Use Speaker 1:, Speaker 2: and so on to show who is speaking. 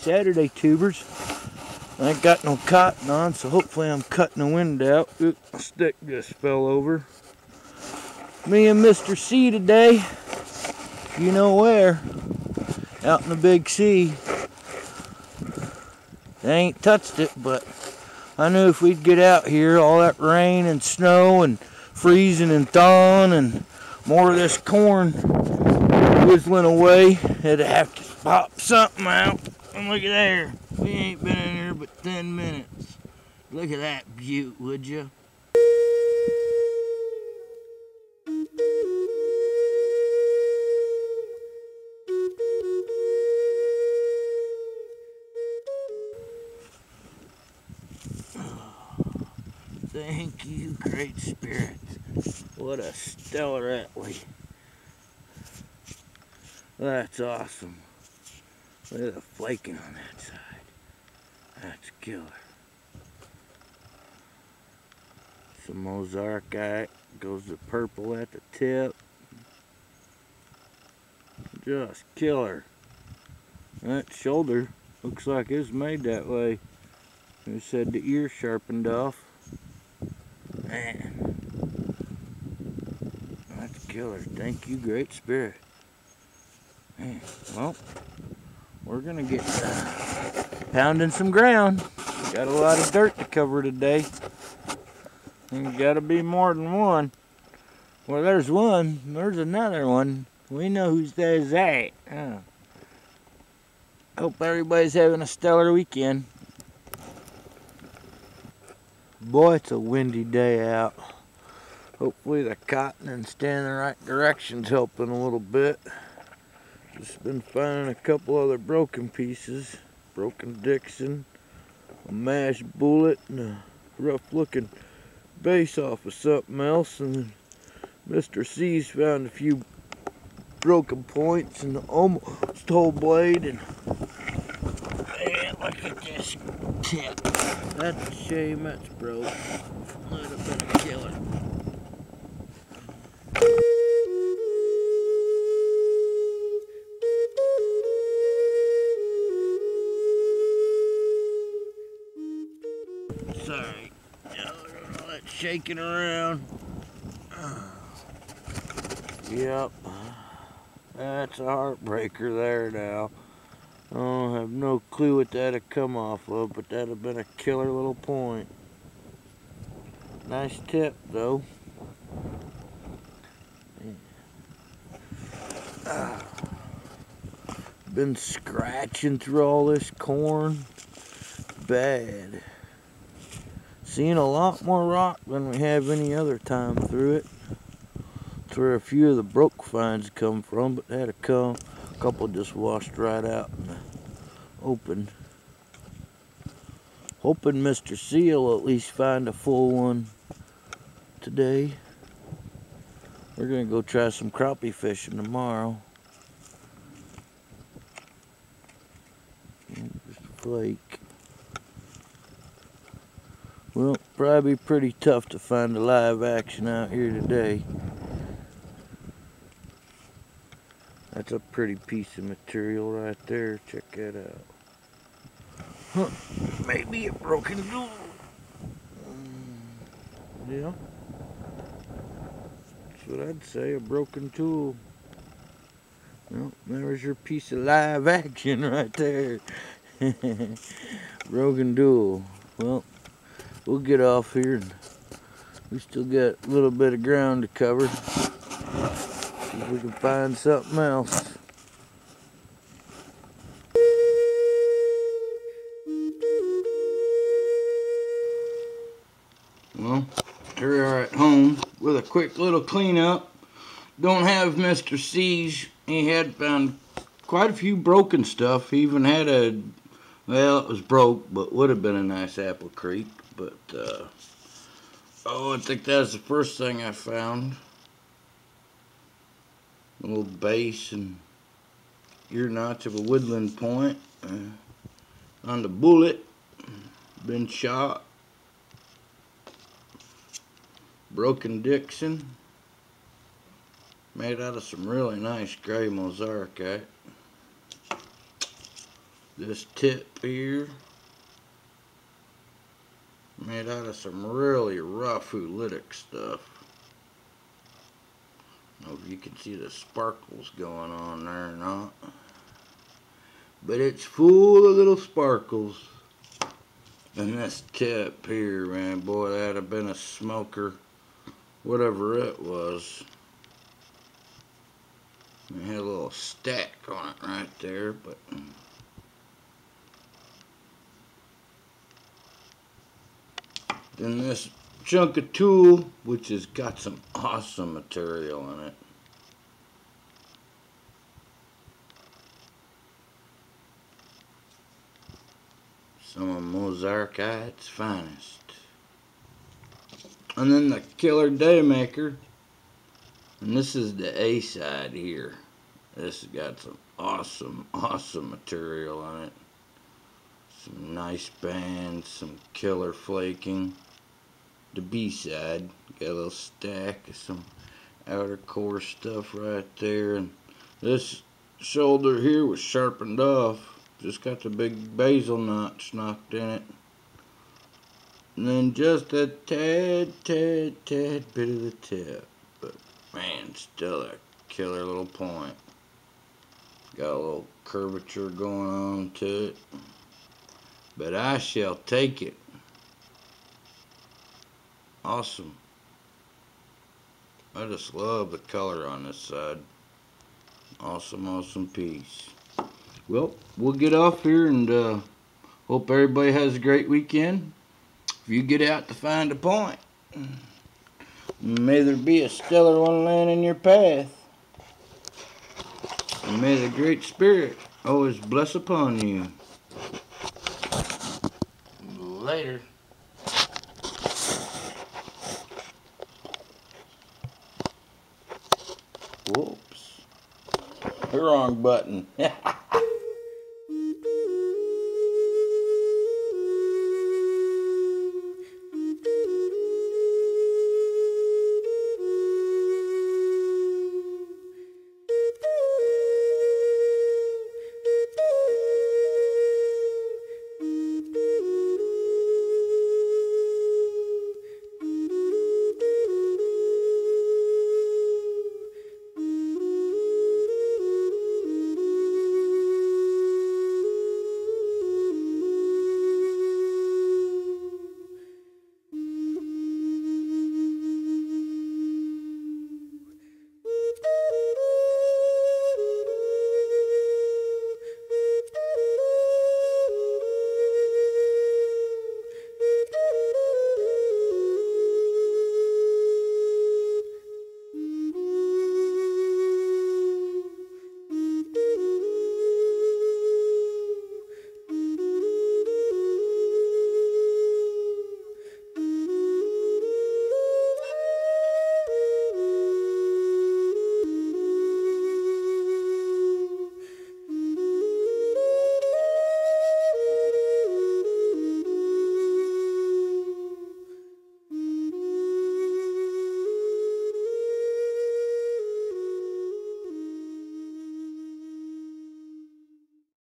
Speaker 1: Saturday tubers. I ain't got no cotton on, so hopefully I'm cutting the wind out. Oop, my stick just fell over. Me and Mr. C today, you know where, out in the big sea. They ain't touched it, but I knew if we'd get out here, all that rain and snow and freezing and thawing and more of this corn whistling away, it'd have to pop something out. And look at there, we ain't been in here but 10 minutes. Look at that beaut, would you? Thank you, Great Spirit. What a stellar athlete. That's awesome. Look at the flaking on that side. That's killer. Some mosaic goes to purple at the tip. Just killer. That shoulder looks like it's made that way. Who said the ear sharpened off? Man, that's killer. Thank you, Great Spirit. Man, well, we're gonna get pounding some ground. Got a lot of dirt to cover today. And gotta be more than one. Well, there's one. There's another one. We know whose that is that. Oh. Hope everybody's having a stellar weekend. Boy, it's a windy day out. Hopefully the cotton and staying in the right direction's helping a little bit. Just been finding a couple other broken pieces. Broken Dixon, a mashed bullet, and a rough looking base off of something else. And then Mr. C's found a few broken points and almost whole blade. And man, look at this tip. That's a shame that's broke. Might have been a killer. Sorry. Yeah, look at all that shaking around. Yep. That's a heartbreaker there now. I have no clue what that'd come off of, but that'd have been a killer little point. Nice tip, though. Been scratching through all this corn. Bad. Seeing a lot more rock than we have any other time through it. That's where a few of the broke finds come from, but they had a couple just washed right out in the open. Hoping Mr. C will at least find a full one today. We're gonna go try some crappie fishing tomorrow. Just a flake. Well, probably pretty tough to find a live action out here today. That's a pretty piece of material right there. Check that out. Huh. Maybe a broken tool. Yeah. That's what I'd say, a broken tool. Well, there's your piece of live action right there. Broken tool. Well, we'll get off here. And we still got a little bit of ground to cover. See if we can find something else. Well, here we are at home with a quick little cleanup. Don't have Mr. C's. He had found quite a few broken stuff. He even had a, well, it was broke, but would have been a nice apple crate. But, oh, I think that was the first thing I found. A little base and ear notch of a woodland point on the bullet. Been shot. Broken Dixon. Made out of some really nice gray mosaic. This tip here, made out of some really rough oolitic stuff. I don't know if you can see the sparkles going on there or not, but it's full of little sparkles. And this tip here, man, boy, that'd have been a smoker, whatever it was. It had a little stack on it right there, but then this chunk of tool, which has got some awesome material in it. Some of Mozarkite's finest. And then the Killer Daymaker. And this is the A side here. This has got some awesome material on it. Some nice bands, some killer flaking. The B side, got a little stack of some outer core stuff right there. And this shoulder here was sharpened off. Just got the big basil notch knocked in it. And then just a tad bit of the tip. But man, still a killer little point. Got a little curvature going on to it. But I shall take it. Awesome. I just love the color on this side. Awesome piece. Well, we'll get off here and hope everybody has a great weekend. If you get out to find a point, may there be a stellar one land in your path. And may the Great Spirit always bless upon you. Later. Whoops. The wrong button.